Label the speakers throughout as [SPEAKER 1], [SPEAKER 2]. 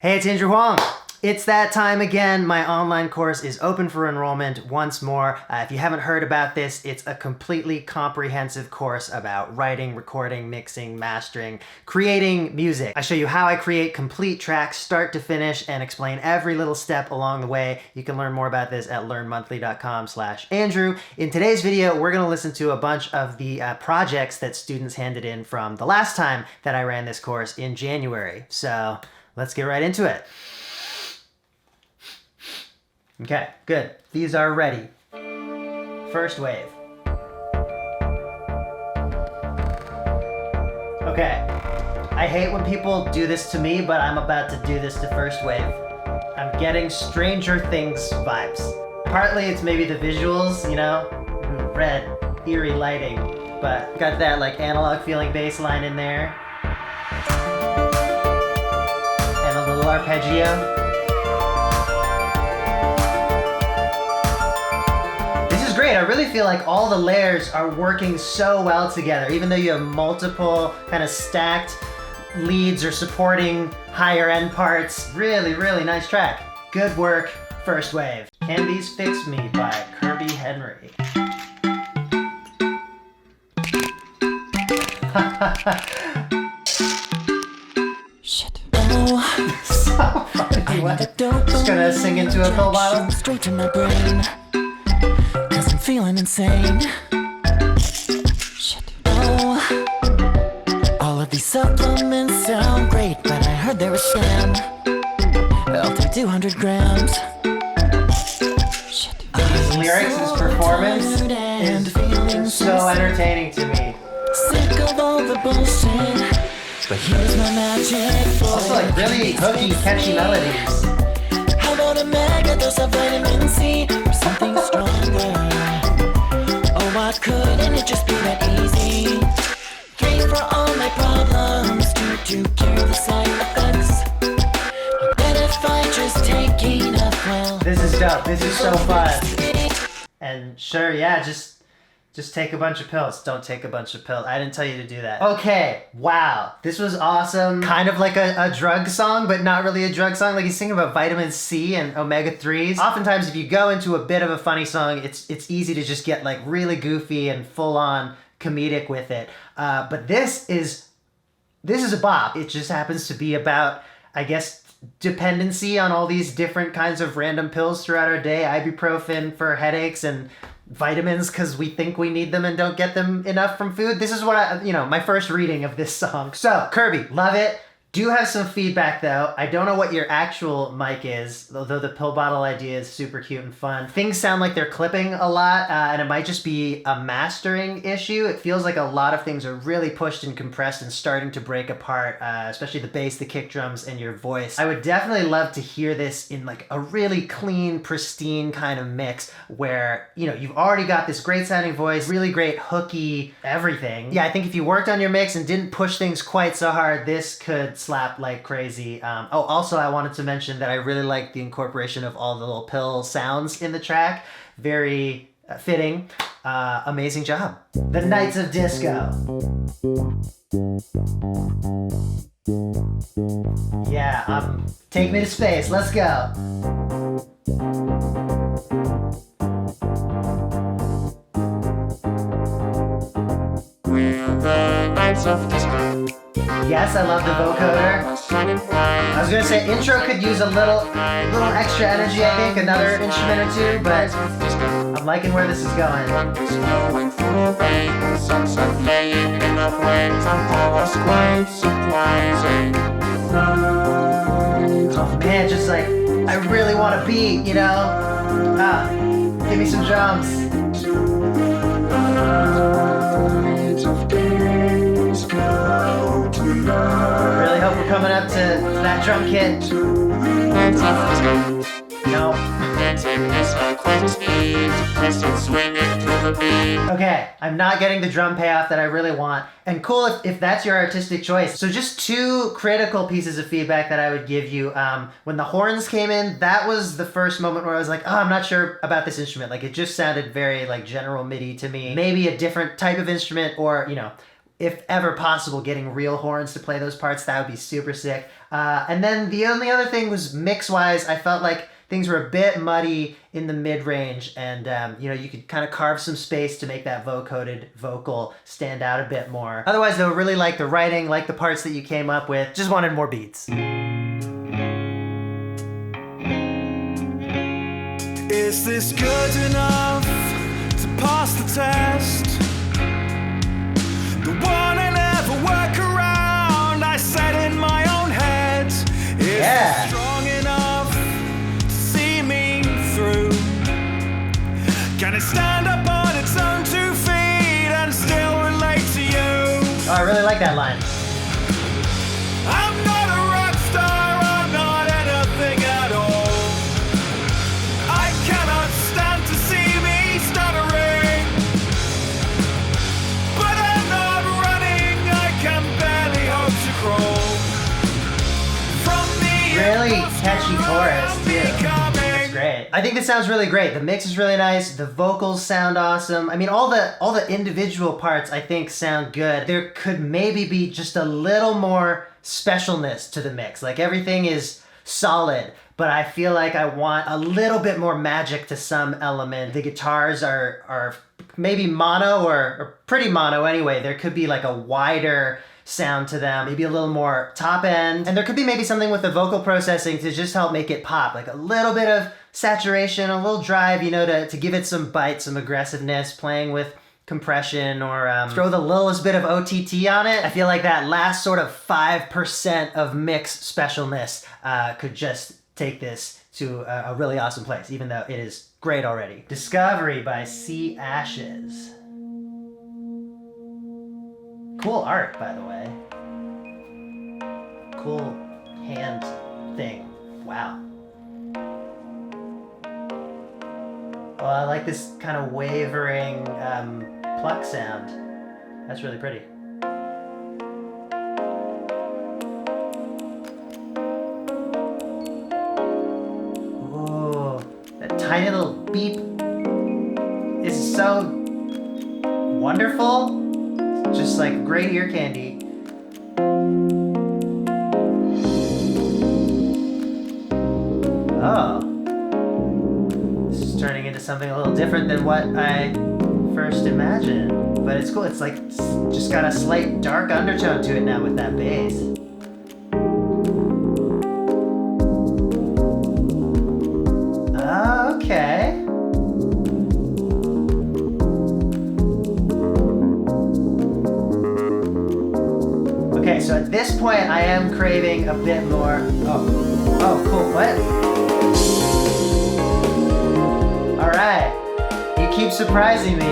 [SPEAKER 1] Hey, it's Andrew Huang. It's that time again. My online course is open for enrollment once more. If you haven't heard about this, it's a completely comprehensive course about writing, recording, mixing, mastering, creating music. I show you how I create complete tracks start to finish and explain every little step along the way. You can learn more about this at learnmonthly.com/Andrew. In today's video, we're gonna listen to a bunch of the projects that students handed in from the last time that I ran this course in January. So let's get right into it. Okay, good. These are ready. First wave. Okay. I hate when people do this to me, but I'm about to do this to first wave. I'm getting Stranger Things vibes. Partly it's maybe the visuals, you know? Red, eerie lighting, but got that like analog feeling bass line in there. And a little arpeggio. Great. I really feel like all the layers are working so well together, even though you have multiple kind of stacked leads or supporting higher end parts. Really, really nice track. Good work, first wave. Can These Fix Me by Kirby Henry. Shit. So funny. What? Just gonna sing into a pill bottle?
[SPEAKER 2] Straight to my brain. Cause I'm feeling insane. Shit. Oh, all of these supplements sound great, but I heard they're a scam. I'll take 200 grams. Shit.
[SPEAKER 1] His lyrics, his performance is so entertaining to me.
[SPEAKER 2] Sick of all the bullshit, but here's my magic.
[SPEAKER 1] Also like really hooky, catchy melodies.
[SPEAKER 2] How about a mega dose of vitamin C or something stronger? Oh, why couldn't it just be that easy? 3 for all my problems, 2 to cure the side effects. I bet if I just take enough, well,
[SPEAKER 1] this is dope. This is so fun. And sure, yeah, just take a bunch of pills. Don't take a bunch of pills. I didn't tell you to do that. Okay, wow. This was awesome. Kind of like a drug song, but not really a drug song. Like he's singing about vitamin C and omega-3s. Oftentimes, if you go into a bit of a funny song, it's easy to just get like really goofy and full-on comedic with it. But this is a bop. It just happens to be about, I guess, dependency on all these different kinds of random pills throughout our day. Ibuprofen for headaches and vitamins because we think we need them and don't get them enough from food. This is what my first reading of this song. So, Kirby, love it. Do have some feedback though. I don't know what your actual mic is, although the pill bottle idea is super cute and fun. Things sound like they're clipping a lot, and it might just be a mastering issue. It feels like a lot of things are really pushed and compressed and starting to break apart, especially the bass, the kick drums, and your voice. I would definitely love to hear this in like a really clean, pristine kind of mix where, you've already got this great sounding voice, really great hooky everything. Yeah, I think if you worked on your mix and didn't push things quite so hard, this could slap like crazy. Also, I wanted to mention that I really like the incorporation of all the little pill sounds in the track. Very fitting. Amazing job. The Knights of Disco. Yeah, take me to space. Let's go.
[SPEAKER 3] We're the Knights of Disco.
[SPEAKER 1] Yes, I love the vocoder. I was gonna say intro could use a little extra energy, I think, another instrument or two, but I'm liking where this is going. Oh man, just like, I really want to beat, give me some drums. Really hope we're coming up to that drum kit. No. Okay, I'm not getting the drum payoff that I really want. And cool if that's your artistic choice. So just 2 critical pieces of feedback that I would give you. When the horns came in, that was the first moment where I was like, oh, I'm not sure about this instrument. Like it just sounded very like general MIDI to me. Maybe a different type of instrument or, if ever possible, getting real horns to play those parts, that would be super sick. And then the only other thing was mix-wise, I felt like things were a bit muddy in the mid-range, and you could kind of carve some space to make that vocoded vocal stand out a bit more. Otherwise, though, really like the writing, like the parts that you came up with, just wanted more beats.
[SPEAKER 4] Is this good enough to pass the test? The one I never work around, I said in my own head. Is it strong enough to see me through? Can it stand up on its own 2 feet and still relate to you?
[SPEAKER 1] Oh, I really like that line.
[SPEAKER 4] I'm not a rock star, I'm not anything at all. I cannot stand to see me stuttering, but I'm not running, I can barely hope to crawl from the
[SPEAKER 1] Really catchy chorus, too. That's great. I think this sounds really great. The mix is really nice. The vocals sound awesome. I mean, all the individual parts I think sound good. There could maybe be just a little more specialness to the mix. Like, everything is solid, but I feel like I want a little bit more magic to some element. The guitars are maybe mono or pretty mono anyway. There could be like a wider sound to them, maybe a little more top end. And there could be maybe something with the vocal processing to just help make it pop, like a little bit of saturation, a little drive, to give it some bite, some aggressiveness, playing with compression, or throw the littlest bit of OTT on it. I feel like that last sort of 5% of mix specialness could just take this to a really awesome place, even though it is great already. Discovery by Sea Ashes. Cool art, by the way. Cool hand thing. Wow. Oh, I like this kind of wavering pluck sound. That's really pretty. Ooh, that tiny little beep is so wonderful. Just like great ear candy. Oh. This is turning into something a little different than what I first imagined. But it's cool. It's like just got a slight dark undertone to it now with that bass. Okay. Okay, so at this point I am craving a bit more. Oh, cool. What? All right. You keep surprising me.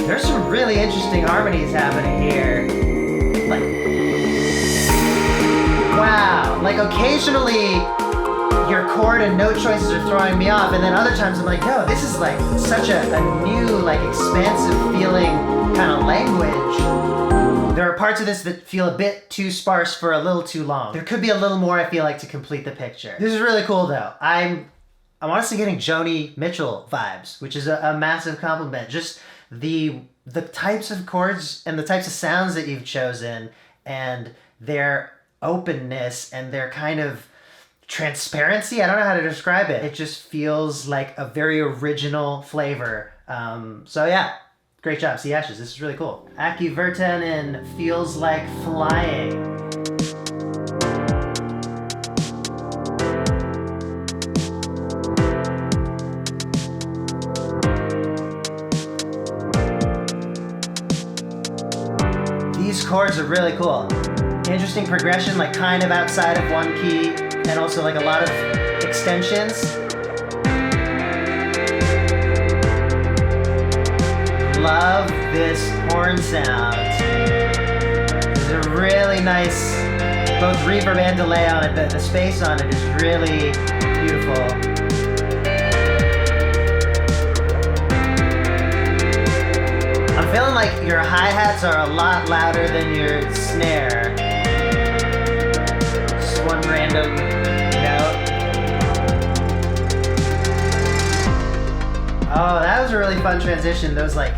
[SPEAKER 1] There's some really interesting harmonies happening here. Like, wow. Like, occasionally your chord and note choices are throwing me off, and then other times I'm like, no, this is like such a new, like, expansive feeling kind of language. There are parts of this that feel a bit too sparse for a little too long. There could be a little more, I feel like, to complete the picture. This is really cool, though. I'm honestly getting Joni Mitchell vibes, which is a massive compliment. Just the types of chords and the types of sounds that you've chosen, and their openness and their kind of transparency. I don't know how to describe it. It just feels like a very original flavor. So yeah, great job, Sea Ashes. This is really cool. Aki Virtanen Feels Like Flying. These chords are really cool. Interesting progression, like kind of outside of one key, and also like a lot of extensions. Love this horn sound. There's a really nice, both reverb and delay on it. The space on it is really beautiful. I'm feeling like your hi-hats are a lot louder than your snare. Just one random note. Oh, that was a really fun transition. Those like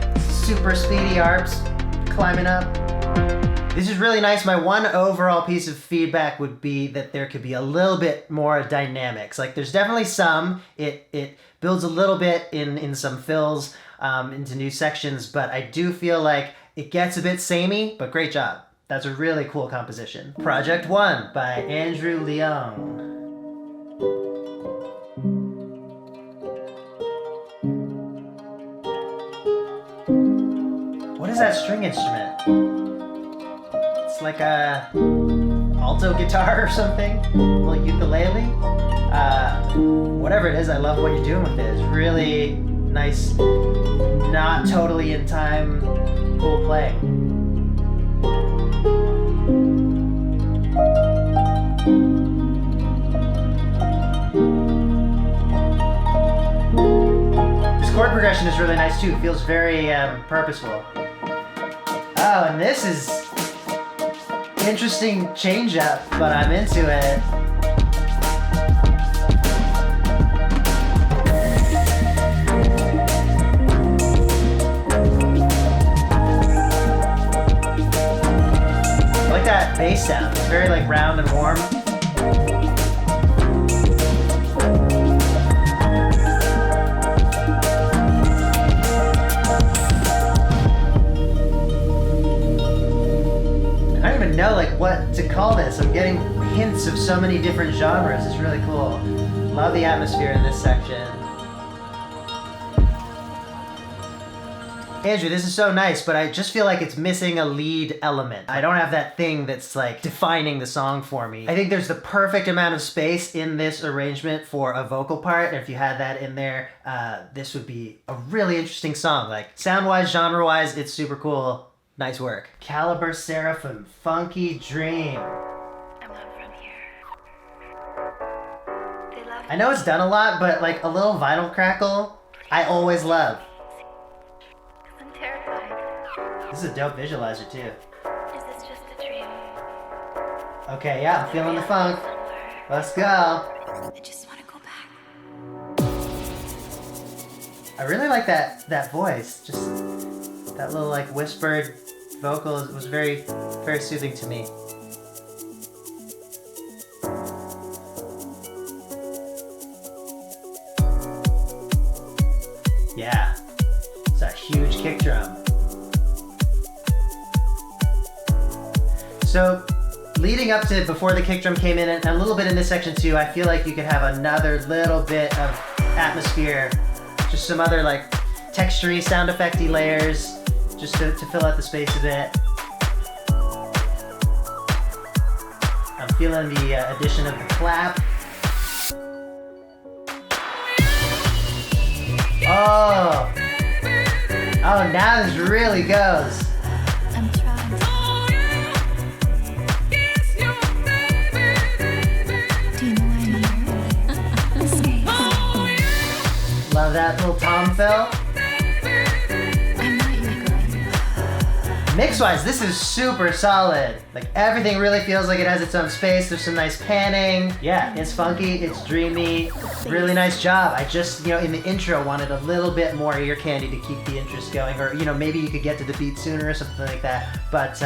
[SPEAKER 1] super speedy arps climbing up. This is really nice. My one overall piece of feedback would be that there could be a little bit more dynamics. Like there's definitely some, it builds a little bit in some fills into new sections, but I do feel like it gets a bit samey, but great job. That's a really cool composition. Project 1 by Andrew Leung. What is that string instrument? It's like a alto guitar or something? A little ukulele? Whatever it is, I love what you're doing with it. It's really nice, not totally in time, cool playing. This chord progression is really nice too. It feels very purposeful. Oh, and this is interesting change up, but I'm into it. I like that bass sound. It's very like round and warm. I don't even know like what to call this. I'm getting hints of so many different genres. It's really cool. Love the atmosphere in this section. Andrew, this is so nice, but I just feel like it's missing a lead element. I don't have that thing that's like defining the song for me. I think there's the perfect amount of space in this arrangement for a vocal part, and if you had that in there, this would be a really interesting song. Like sound-wise, genre-wise, it's super cool. Nice work. Caliber Seraphim, Funky Dream.
[SPEAKER 5] I'm not from here. They love
[SPEAKER 1] I know it's done a lot, but like a little vinyl crackle, I always love.
[SPEAKER 5] I'm terrified.
[SPEAKER 1] This is a dope visualizer too.
[SPEAKER 5] Is this just a dream?
[SPEAKER 1] Okay, yeah, I'm feeling the funk.
[SPEAKER 5] Somewhere.
[SPEAKER 1] Let's go.
[SPEAKER 5] I just want to go back.
[SPEAKER 1] I really like that voice. Just that little like whispered vocal was very, very soothing to me. Yeah, it's a huge kick drum. So leading up to before the kick drum came in, and a little bit in this section too, I feel like you could have another little bit of atmosphere, just some other like textury, sound effecty layers, just to fill out the space a bit. I'm feeling the addition of the clap. Oh, now this really goes.
[SPEAKER 5] I'm trying. Do you know why I'm here? Space.
[SPEAKER 1] Love that little tom fill.
[SPEAKER 5] I'm not your girl.
[SPEAKER 1] Mix-wise, this is super solid. Like everything really feels like it has its own space. There's some nice panning. Yeah, it's funky, it's dreamy. Really nice job. I just, in the intro wanted a little bit more ear candy to keep the interest going, or maybe you could get to the beat sooner or something like that. But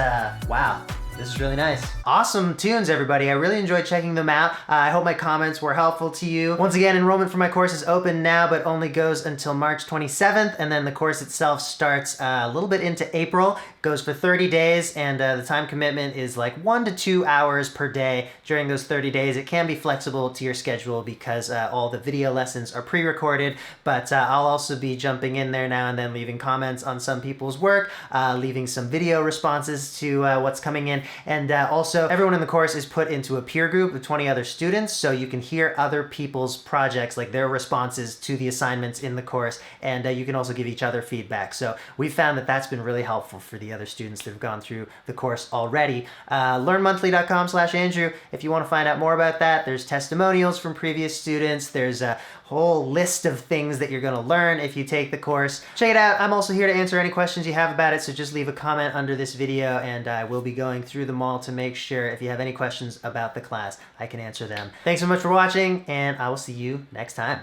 [SPEAKER 1] wow. This is really nice. Awesome tunes, everybody. I really enjoyed checking them out. I hope my comments were helpful to you. Once again, enrollment for my course is open now, but only goes until March 27th, and then the course itself starts a little bit into April. Goes for 30 days, and the time commitment is like 1 to 2 hours per day during those 30 days. It can be flexible to your schedule because all the video lessons are pre-recorded, but I'll also be jumping in there now and then, leaving comments on some people's work, leaving some video responses to what's coming in. And also, everyone in the course is put into a peer group of 20 other students, so you can hear other people's projects, like their responses to the assignments in the course, and you can also give each other feedback. So we found that that's been really helpful for the other students that have gone through the course already. Learnmonthly.com/Andrew if you want to find out more about that. There's testimonials from previous students. There's a whole list of things that you're going to learn if you take the course. Check it out. I'm also here to answer any questions you have about it, so just leave a comment under this video, and I will be going through them all to make sure if you have any questions about the class, I can answer them. Thanks so much for watching, and I will see you next time.